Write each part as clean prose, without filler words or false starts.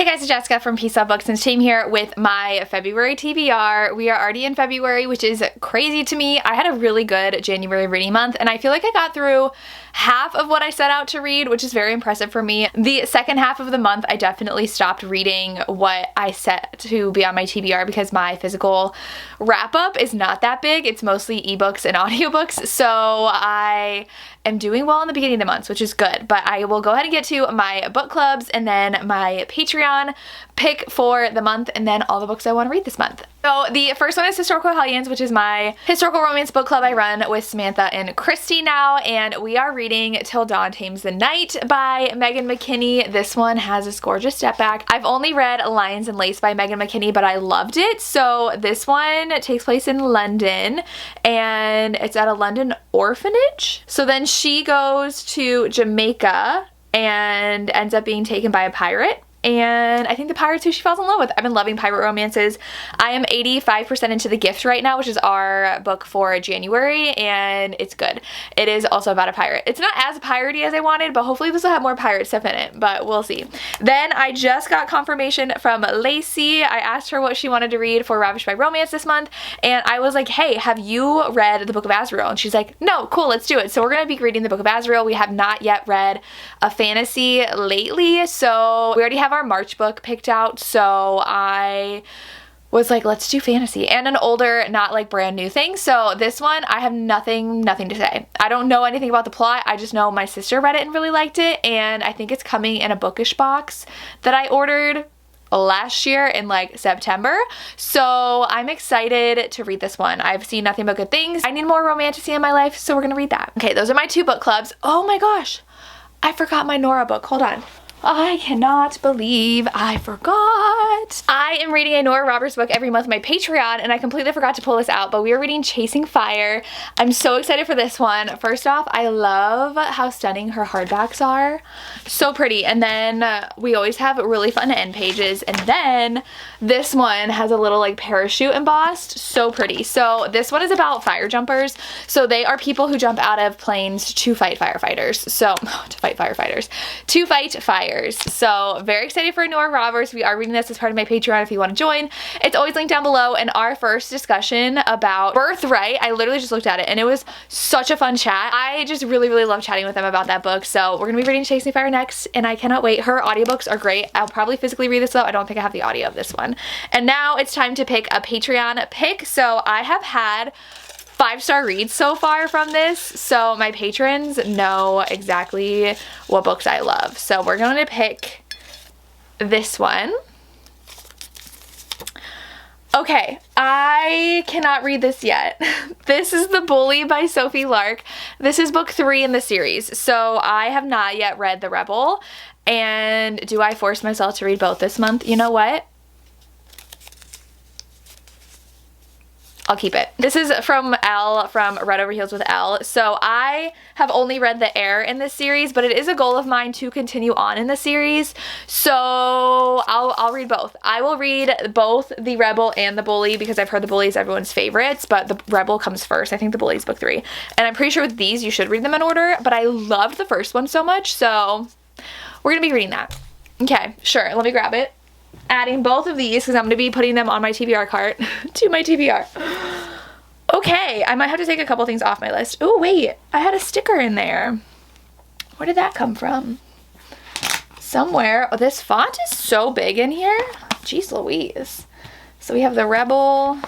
Hey guys, it's Jessica from Peace Out Books and Team here with my February TBR. We are already in February, which is crazy to me. I had a really good January reading month and I feel like I got through half of what I set out to read, which is very impressive for me. The second half of the month, I definitely stopped reading what I set to be on my TBR because my physical wrap up is not that big. It's mostly ebooks and audiobooks, so I am doing well in the beginning of the month, which is good. But I will go ahead and get to my book clubs and then my Patreon pick for the month and then all the books I want to read this month. So the first one is Historical Hellions, which is my historical romance book club I run with Samantha and Christy now, and we are reading Till Dawn Tames the Night by Megan McKinney. This one has this gorgeous step back. I've only read Lions and Lace by Megan McKinney, but I loved it. So this one takes place in London and it's at a London orphanage. So then she goes to Jamaica and ends up being taken by a pirate. And I think the pirate's who she falls in love with. I've been loving pirate romances. I am 85% into The Gift right now, which is our book for January, and it's good. It is also about a pirate. It's not as piratey as I wanted, but hopefully this will have more pirate stuff in it, but we'll see. Then I just got confirmation from Lacey. I asked her what she wanted to read for Ravished by Romance this month, and I was like, hey, have you read the Book of Azrael? And she's like, no, cool, let's do it. So we're gonna be reading the Book of Azrael. We have not yet read a fantasy lately, so we already have our March book picked out, so I was like, let's do fantasy and an older, not like brand new thing. So this one, I have nothing to say. I don't know anything about the plot. I just know my sister read it and really liked it, and I think it's coming in a bookish box that I ordered last year in like September. So I'm excited to read this one. I've seen nothing but good things. I need more romantasy in my life, so we're gonna read that. Okay, those are my two book clubs. Oh my gosh, I forgot my Nora book. Hold on. I cannot believe I forgot. I am reading a Nora Roberts book every month on my Patreon, and I completely forgot to pull this out, but we are reading Chasing Fire. I'm so excited for this one. First off, I love how stunning her hardbacks are. So pretty. And then we always have really fun end pages. And then this one has a little like parachute embossed. So pretty. So this one is about fire jumpers. So they are people who jump out of planes to fight firefighters. So, to fight fire. So very excited for Nora Roberts. We are reading this as part of my Patreon if you want to join. It's always linked down below. And our first discussion about Birthright, I literally just looked at it and it was such a fun chat. I just really love chatting with them about that book. So we're gonna be reading Chasing Fire next and I cannot wait. Her audiobooks are great. I'll probably physically read this though. I don't think I have the audio of this one. And now it's time to pick a Patreon pick. So I have had 5-star reads so far from this, so my patrons know exactly what books I love. So we're going to pick this one. Okay, I cannot read this yet. This is The Bully by Sophie Lark. This is book 3 in the series, so I have not yet read The Rebel. And do I force myself to read both this month? You know what? I'll keep it. This is from Elle from Red Over Heels with Elle. So I have only read The Heir in this series, but it is a goal of mine to continue on in the series. So I'll read both. I will read both The Rebel and The Bully because I've heard The Bully is everyone's favorites, but The Rebel comes first. I think The Bully is book 3. And I'm pretty sure with these you should read them in order, but I loved the first one so much, so we're gonna be reading that. Okay, sure, let me grab it. Adding both of these because I'm going to be putting them on my TBR cart to my TBR. Okay, I might have to take a couple things off my list. Oh wait, I had a sticker in there. Where did that come from? Somewhere. Oh, this font is so big in here. Jeez Louise. So we have The Rebel.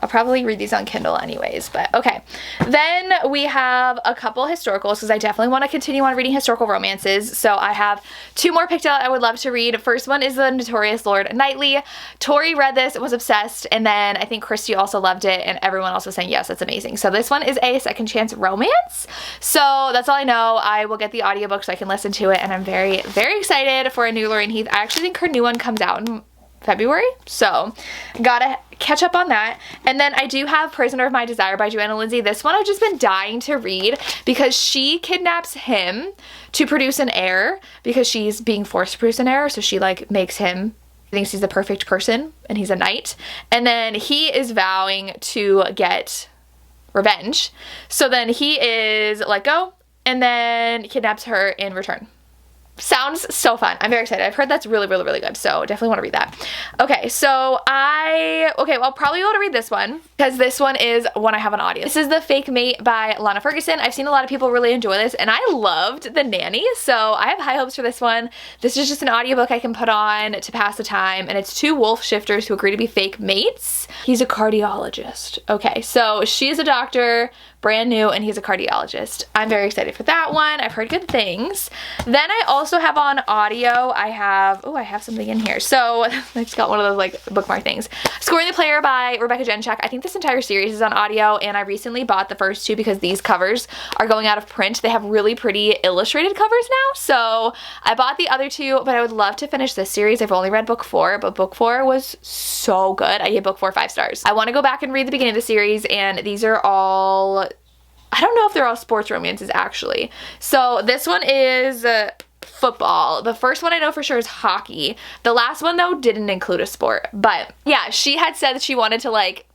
I'll probably read these on Kindle anyways, but okay. Then we have a couple historicals because I definitely want to continue on reading historical romances. So I have 2 more picked out I would love to read. First one is The Notorious Lord Knightley. Tori read this, was obsessed, and then I think Christy also loved it, and everyone else was saying, yes, it's amazing. So this one is a second chance romance. So that's all I know. I will get the audiobook so I can listen to it, and I'm very excited for a new Lorraine Heath. I actually think her new one comes out in February, so gotta catch up on that. And then I do have Prisoner of My Desire by Joanna Lindsay. This one I've just been dying to read because she kidnaps him to produce an heir because she's being forced to produce an heir, so she like makes him, thinks he's the perfect person and he's a knight, and then he is vowing to get revenge, so then he is let go and then kidnaps her in return. Sounds so fun. I'm very excited. I've heard that's really, really, really good. So definitely want to read that. Okay, so I'll probably be able to read this one because this one is one I have on audio. This is The Fake Mate by Lana Ferguson. I've seen a lot of people really enjoy this and I loved The Nanny. So I have high hopes for this one. This is just an audiobook I can put on to pass the time, and it's two wolf shifters who agree to be fake mates. He's a cardiologist. Okay, so she is a doctor, brand new, and he's a cardiologist. I'm very excited for that one. I've heard good things. Then I also have on audio, I have something in here. So I just got one of those like bookmark things. Scoring the Player by Rebecca Jenchak. I think this entire series is on audio, and I recently bought the first two because these covers are going out of print. They have really pretty illustrated covers now. So I bought the other two, but I would love to finish this series. I've only read book 4, but book 4 was so good. I gave book 4 5 stars. I want to go back and read the beginning of the series, and these are all, I don't know if they're all sports romances actually. So this one is football. The first one I know for sure is hockey. The last one though didn't include a sport. But yeah, she had said that she wanted to like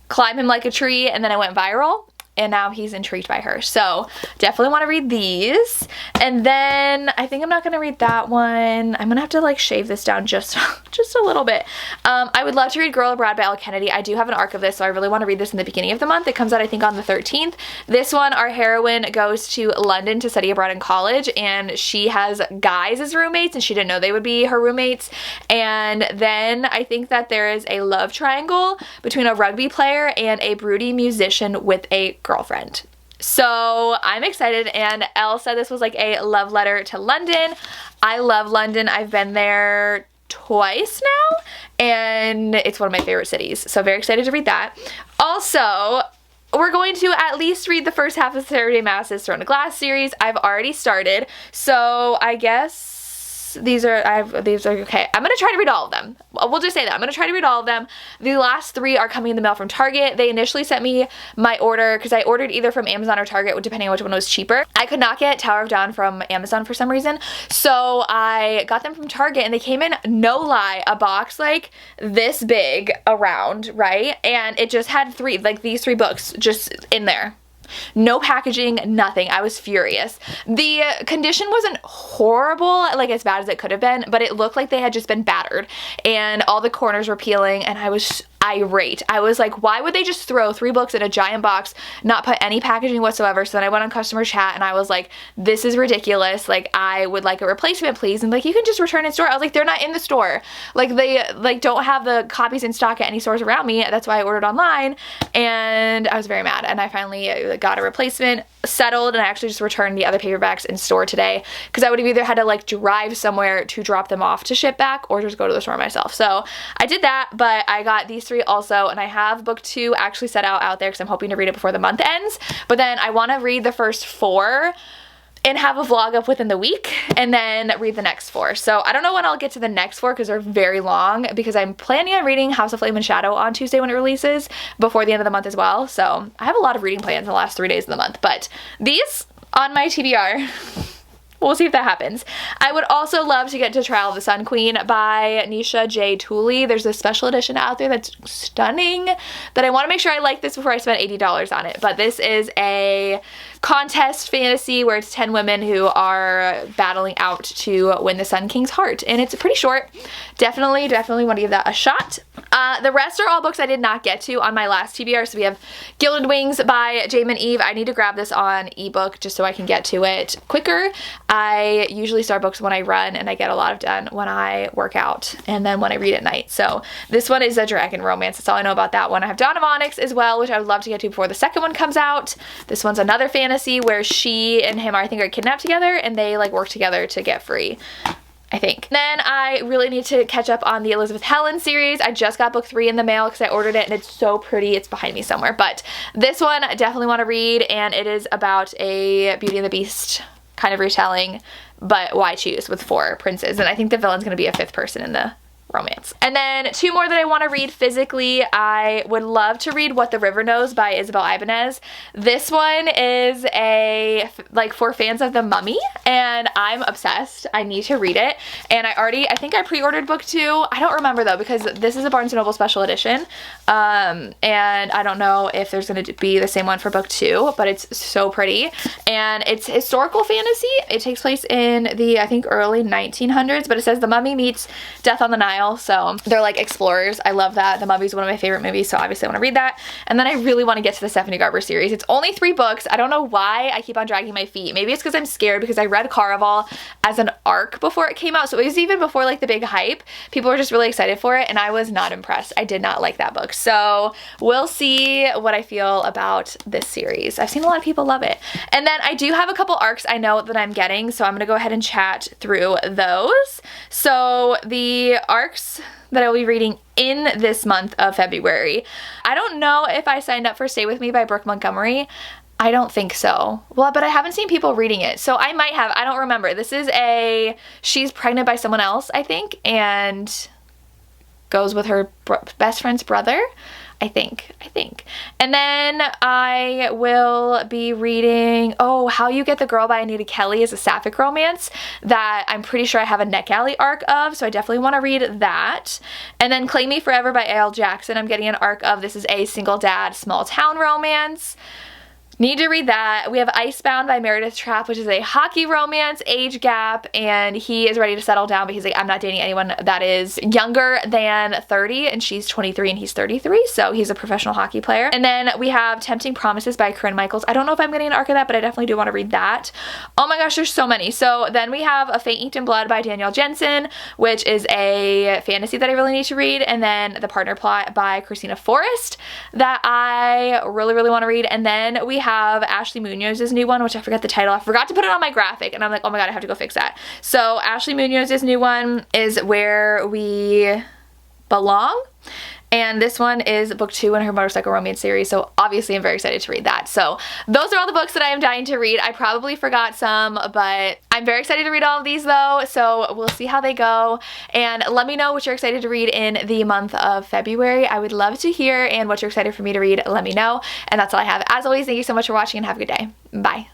climb him like a tree, and then it went viral. And now he's intrigued by her. So definitely want to read these. And then I think I'm not going to read that one. I'm going to have to like shave this down just a little bit. I would love to read Girl Abroad by Elle Kennedy. I do have an arc of this, so I really want to read this in the beginning of the month. It comes out I think on the 13th. This one, our heroine goes to London to study abroad in college, and she has guys as roommates, and she didn't know they would be her roommates. And then I think that there is a love triangle between a rugby player and a broody musician with a girlfriend. So I'm excited, and Elle said this was like a love letter to London. I love London. I've been there twice now, and it's one of my favorite cities. So very excited to read that. Also, we're going to at least read the first half of Saturday Mass's Throne of Glass series. I've already started, so I guess these are okay. I'm gonna try to read all of them. We'll just say that I'm gonna try to read all of them. The last 3 are coming in the mail from Target. They initially sent me my order because I ordered either from Amazon or Target, depending on which one was cheaper. I could not get Tower of Dawn from Amazon for some reason, so I got them from Target, and they came in, no lie, a box like this big around, right? And it just had these 3 books just in there. No packaging, nothing. I was furious. The condition wasn't horrible, like as bad as it could have been, but it looked like they had just been battered, and all the corners were peeling, and I was irate. I was like, why would they just throw 3 books in a giant box, not put any packaging whatsoever? So then I went on customer chat, and I was like, this is ridiculous. Like, I would like a replacement, please. And like, you can just return in store. I was like, they're not in the store. Like, they like don't have the copies in stock at any stores around me. That's why I ordered online, and I was very mad. And I finally got a replacement, settled, and I actually just returned the other paperbacks in store today because I would have either had to like drive somewhere to drop them off to ship back, or just go to the store myself. So I did that, but I got these 3 also, and I have book 2 actually set out there because I'm hoping to read it before the month ends. But then I want to read the first 4 and have a vlog up within the week, and then read the next 4. So I don't know when I'll get to the next 4 because they're very long, because I'm planning on reading House of Flame and Shadow on Tuesday when it releases, before the end of the month as well. So I have a lot of reading plans in the last 3 days of the month, but these on my TBR. We'll see if that happens. I would also love to get to Trial of the Sun Queen by Nisha J. Tooley. There's a special edition out there that's stunning that I want to make sure I like this before I spend $80 on it. But this is a contest fantasy where it's 10 women who are battling out to win the Sun King's heart. And it's pretty short. Definitely want to give that a shot. The rest are all books I did not get to on my last TBR. So we have Gilded Wings by Jamin Eve. I need to grab this on ebook just so I can get to it quicker. I usually start books when I run, and I get a lot of done when I work out and then when I read at night. So this one is a dragon romance. That's all I know about that one. I have Dawn of Onyx as well, which I would love to get to before the second one comes out. This one's another fantasy where she and him I think are kidnapped together, and they like work together to get free, I think. Then I really need to catch up on the Elizabeth Helen series. I just got book 3 in the mail because I ordered it, and it's so pretty. It's behind me somewhere. But this one I definitely want to read, and it is about a Beauty and the Beast kind of retelling, but why choose, with 4 princes. And I think the villain's going to be a 5th person in the romance. And then 2 more that I want to read physically. I would love to read What the River Knows by Isabel Ibanez. This one is like for fans of The Mummy, and I'm obsessed. I need to read it. And I think I pre-ordered book 2. I don't remember though, because this is a Barnes & Noble special edition. And I don't know if there's going to be the same one for book 2, but it's so pretty. And it's historical fantasy. It takes place in the, I think, early 1900s, but it says the mummy meets death on the Nile. So they're like explorers. I love that. The Mummy's one of my favorite movies, so obviously I want to read that. And then I really want to get to the Stephanie Garber series. It's only 3 books. I don't know why I keep on dragging my feet. Maybe it's because I'm scared, because I read Caraval as an arc before it came out. So it was even before like the big hype. People were just really excited for it, and I was not impressed. I did not like that book. So we'll see what I feel about this series. I've seen a lot of people love it. And then I do have a couple arcs I know that I'm getting, so I'm going to go ahead and chat through those. So the arcs that I will be reading in this month of February. I don't know if I signed up for Stay With Me by Brooke Montgomery. I don't think so. Well, but I haven't seen people reading it, so I might have. I don't remember. This is she's pregnant by someone else, I think, and goes with her best friend's brother. I think. And then I will be reading, How You Get the Girl by Anita Kelly is a sapphic romance that I'm pretty sure I have a NetGalley arc of, so I definitely want to read that. And then Claim Me Forever by A.L. Jackson, I'm getting an arc of. This is a single dad, small town romance. Need to read that. We have Icebound by Meredith Trapp, which is a hockey romance, age gap, and he is ready to settle down, but he's like, I'm not dating anyone that is younger than 30, and she's 23 and he's 33, so he's a professional hockey player. And then we have Tempting Promises by Corinne Michaels. I don't know if I'm getting an arc of that, but I definitely do want to read that. Oh my gosh, there's so many. So then we have A Fate Inked in Blood by Danielle Jensen, which is a fantasy that I really need to read, and then The Partner Plot by Christina Forrest that I really, really want to read. And then we have Ashley Munoz's new one, which I forgot the title. I forgot to put it on my graphic, and I'm like, oh my god, I have to go fix that. So Ashley Munoz's new one is Where We Belong, and this one is book 2 in her motorcycle romance series, so obviously I'm very excited to read that. So those are all the books that I am dying to read. I probably forgot some, but I'm very excited to read all of these though, so we'll see how they go. And let me know what you're excited to read in the month of February. I would love to hear, and what you're excited for me to read, let me know. And that's all I have. As always, thank you so much for watching, and have a good day. Bye.